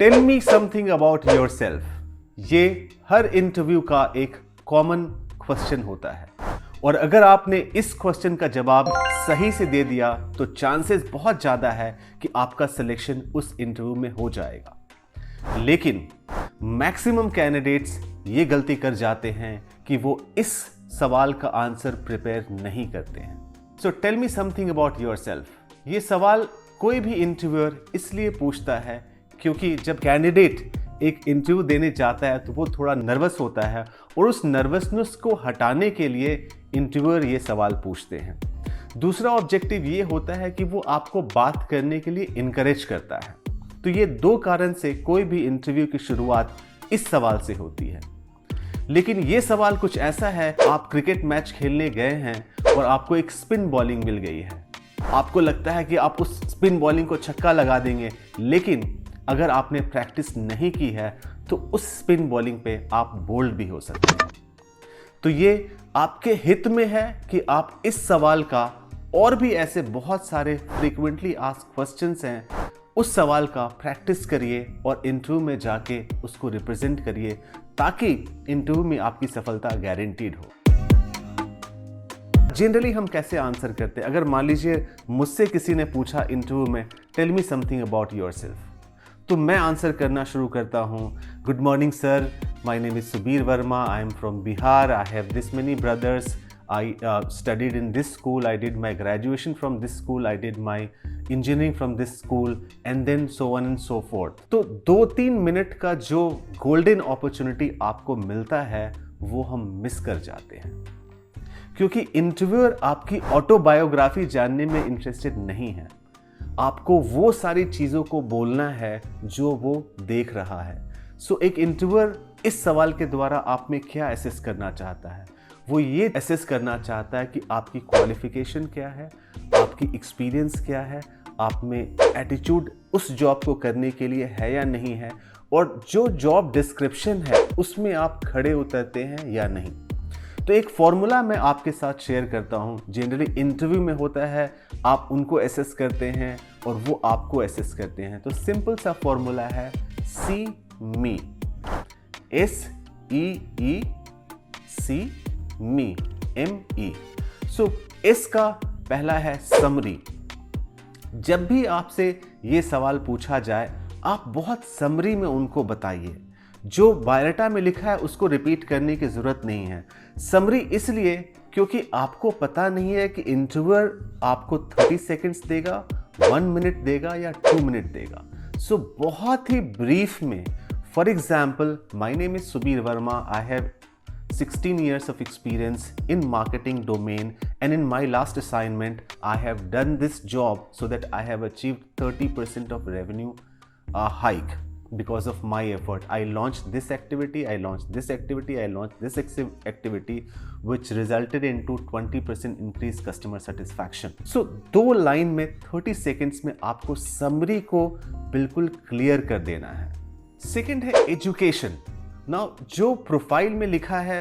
Tell me something about yourself. ये हर interview का एक कॉमन क्वेश्चन होता है और अगर आपने इस क्वेश्चन का जवाब सही से दे दिया तो चांसेस बहुत ज़्यादा है कि आपका सिलेक्शन उस इंटरव्यू में हो जाएगा। लेकिन मैक्सिमम कैंडिडेट्स ये गलती कर जाते हैं कि वो इस सवाल का आंसर प्रिपेयर नहीं करते हैं। So tell me something about yourself. ये सवाल कोई भी इंटरव्यूअर इसलिए पूछता है क्योंकि जब कैंडिडेट एक इंटरव्यू देने जाता है तो वो थोड़ा नर्वस होता है और उस नर्वसनेस को हटाने के लिए इंटरव्यूअर ये सवाल पूछते हैं। दूसरा ऑब्जेक्टिव ये होता है कि वो आपको बात करने के लिए इनकरेज करता है। तो ये दो कारण से कोई भी इंटरव्यू की शुरुआत इस सवाल से होती है। लेकिन ये सवाल कुछ ऐसा है, आप क्रिकेट मैच खेलने गए हैं और आपको एक स्पिन बॉलिंग मिल गई है। आपको लगता है कि आप उस स्पिन बॉलिंग को छक्का लगा देंगे, लेकिन अगर आपने प्रैक्टिस नहीं की है तो उस स्पिन बॉलिंग पे आप बोल्ड भी हो सकते हैं। तो ये आपके हित में है कि आप इस सवाल का और भी ऐसे बहुत सारे फ्रीक्वेंटली आस्क्ड क्वेश्चंस हैं, उस सवाल का प्रैक्टिस करिए और इंटरव्यू में जाके उसको रिप्रेजेंट करिए ताकि इंटरव्यू में आपकी सफलता गारंटीड हो। जनरली हम कैसे आंसर करते हैं? अगर मान लीजिए मुझसे किसी ने पूछा इंटरव्यू में tell me something about yourself, तो मैं आंसर करना शुरू करता हूँ। Good morning sir, my name is Subir Verma, I am from Bihar, I have this many brothers, I studied in this school, I did my graduation from this school, I did my engineering from this school and then so on and so forth. तो 2-3 minute का जो golden opportunity आपको मिलता है वो हम miss कर जाते हैं क्योंकि इंटरव्यूअर आपकी ऑटोबायोग्राफी जानने में इंटरेस्टेड नहीं है। आपको वो सारी चीज़ों को बोलना है जो वो देख रहा है। सो एक इंटरव्यूअर इस सवाल के द्वारा आप में क्या एसेस करना चाहता है? वो ये एसेस करना चाहता है कि आपकी क्वालिफिकेशन क्या है, आपकी एक्सपीरियंस क्या है, आप में एटीट्यूड उस जॉब को करने के लिए है या नहीं है, और जो जॉब डिस्क्रिप्शन है उसमें आप खड़े उतरते हैं या नहीं। तो एक फॉर्मूला मैं आपके साथ शेयर करता हूँ। जनरली इंटरव्यू में होता है, आप उनको एसेस करते हैं और वो आपको एसेस करते हैं। तो सिंपल सा फॉर्मूला है सी मी, SEEC मी, ME। सो इसका पहला है समरी। जब भी आपसे ये सवाल पूछा जाए आप बहुत समरी में उनको बताइए। जो बायोडाटा में लिखा है उसको रिपीट करने की जरूरत नहीं है। समरी इसलिए क्योंकि आपको पता नहीं है कि इंटरव्यूअर आपको 30 सेकंड्स देगा, 1 मिनट देगा या 2 मिनट देगा। सो बहुत ही ब्रीफ में, for example my name is Subir Verma, I have 16 years of experience in marketing domain and in my last assignment I have done this job so that I have achieved 30% of revenue hike because of my effort. I launched this activity, I launched this activity, I launched this activity which resulted into 20% increased customer satisfaction. So 2 line में 30 seconds में आपको summary को बिल्कुल clear कर देना है। Second है education. Now जो प्रोफाइल में लिखा है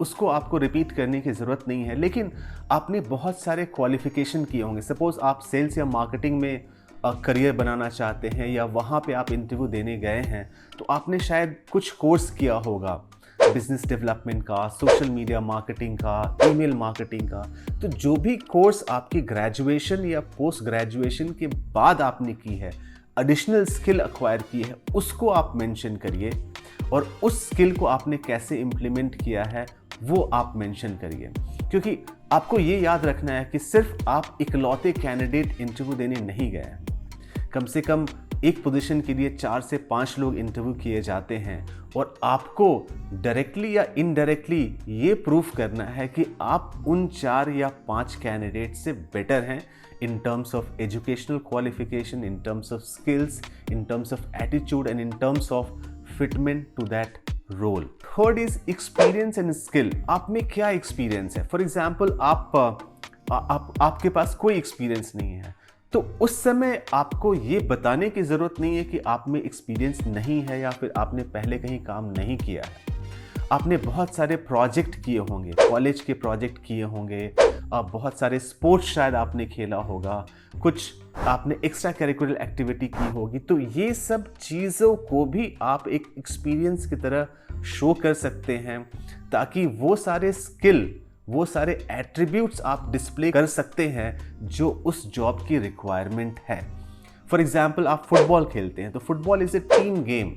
उसको आपको रिपीट करने की ज़रूरत नहीं है, लेकिन आपने बहुत सारे क्वालिफिकेशन किए होंगे। सपोज़ आप सेल्स या मार्केटिंग में करियर बनाना चाहते हैं या वहाँ पे आप इंटरव्यू देने गए हैं तो आपने शायद कुछ कोर्स किया होगा, बिजनेस डेवलपमेंट का, सोशल मीडिया मार्केटिंग का, ईमेल मार्केटिंग का। तो जो भी कोर्स आपकी ग्रेजुएशन या पोस्ट ग्रेजुएशन के बाद आपने की है, एडिशनल स्किल एक्वायर की है, उसको आप मेंशन करिए और उस स्किल को आपने कैसे इम्प्लीमेंट किया है वो आप मेंशन करिए। क्योंकि आपको ये याद रखना है कि सिर्फ आप इकलौते कैंडिडेट इंटरव्यू देने नहीं गए हैं। कम से कम एक पोजीशन के लिए 4 से 5 लोग इंटरव्यू किए जाते हैं और आपको डायरेक्टली या इनडायरेक्टली ये प्रूफ करना है कि आप उन 4 या 5 कैंडिडेट से बेटर हैं in terms of educational qualification, in terms of skills, in terms of attitude and in terms of fitment to that role. Third is experience and skill. आप में क्या experience है? For example, आपके पास कोई experience नहीं है तो उस समय आपको ये बताने की ज़रूरत नहीं है कि आप में experience नहीं है या फिर आपने पहले कहीं काम नहीं किया है। आपने बहुत सारे प्रोजेक्ट किए होंगे, कॉलेज के प्रोजेक्ट किए होंगे, बहुत सारे स्पोर्ट्स शायद आपने खेला होगा, कुछ आपने एक्स्ट्रा करिकुलर एक्टिविटी की होगी, तो ये सब चीज़ों को भी आप एक एक्सपीरियंस की तरह शो कर सकते हैं, ताकि वो सारे स्किल, वो सारे एट्रीब्यूट्स आप डिस्प्ले कर सकते हैं जो उस जॉब की रिक्वायरमेंट है। फॉर एग्जाम्पल, आप फुटबॉल खेलते हैं तो football is a team game,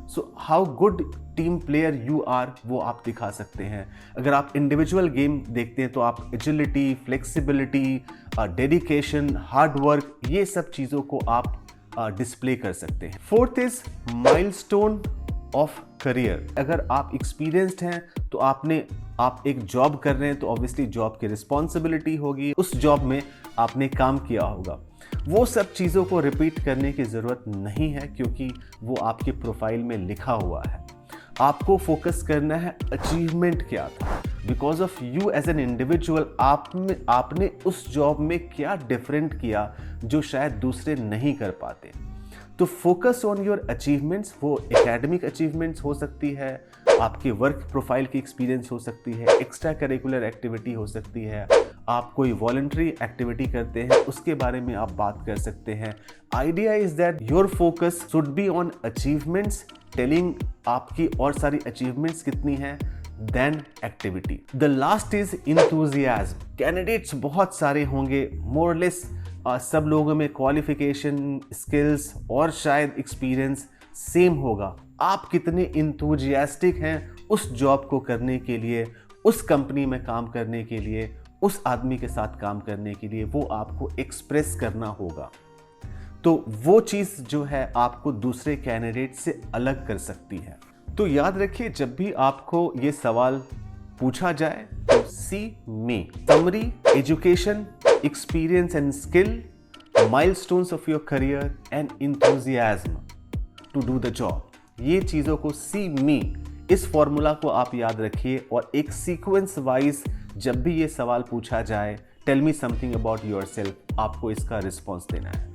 so how good team player you are वो आप दिखा सकते हैं। अगर आप इंडिविजुअल गेम देखते हैं तो आप agility, flexibility, dedication, hard work, ये सब चीज़ों को आप डिस्प्ले कर सकते हैं। Fourth is milestone of career. अगर आप एक्सपीरियंस्ड हैं तो आप एक जॉब कर रहे हैं तो ऑब्वियसली जॉब की रिस्पॉन्सिबिलिटी होगी, उस जॉब में आपने काम किया होगा। वो सब चीज़ों को रिपीट करने की ज़रूरत नहीं है क्योंकि वो आपके प्रोफाइल में लिखा हुआ है। आपको फोकस करना है अचीवमेंट क्या था, because of you as an individual, आपने उस जॉब में क्या डिफरेंट किया जो शायद दूसरे नहीं कर पाते। तो फोकस ऑन योर अचीवमेंट्स, वो एकेडमिक अचीवमेंट्स हो सकती है, आपके वर्क प्रोफाइल की एक्सपीरियंस हो सकती है, एक्स्ट्रा करिकुलर एक्टिविटी हो सकती है, आप कोई वॉलंटरी एक्टिविटी करते हैं उसके बारे में आप बात कर सकते हैं। Idea is that your focus should be on achievements, telling आपकी और सारी अचीवमेंट्स कितनी हैं then activity. The last is enthusiasm. Candidates बहुत सारे होंगे, मोरलेस सब लोगों में क्वालिफिकेशन, स्किल्स और शायद एक्सपीरियंस सेम होगा। आप कितने इंथुजियास्टिक हैं उस जॉब को करने के लिए, उस कंपनी में काम करने के लिए, उस आदमी के साथ काम करने के लिए, वो आपको एक्सप्रेस करना होगा। तो वो चीज़ जो है आपको दूसरे कैंडिडेट से अलग कर सकती है। तो याद रखिए, जब भी आपको ये सवाल पूछा जाए तो सी में summary, education, experience and skill, milestones of your career and enthusiasm to do the job, ये चीज़ों को सी मी, इस फॉर्मूला को आप याद रखिए और एक सीक्वेंस वाइज जब भी ये सवाल पूछा जाए, tell me something about yourself, आपको इसका रिस्पॉन्स देना है।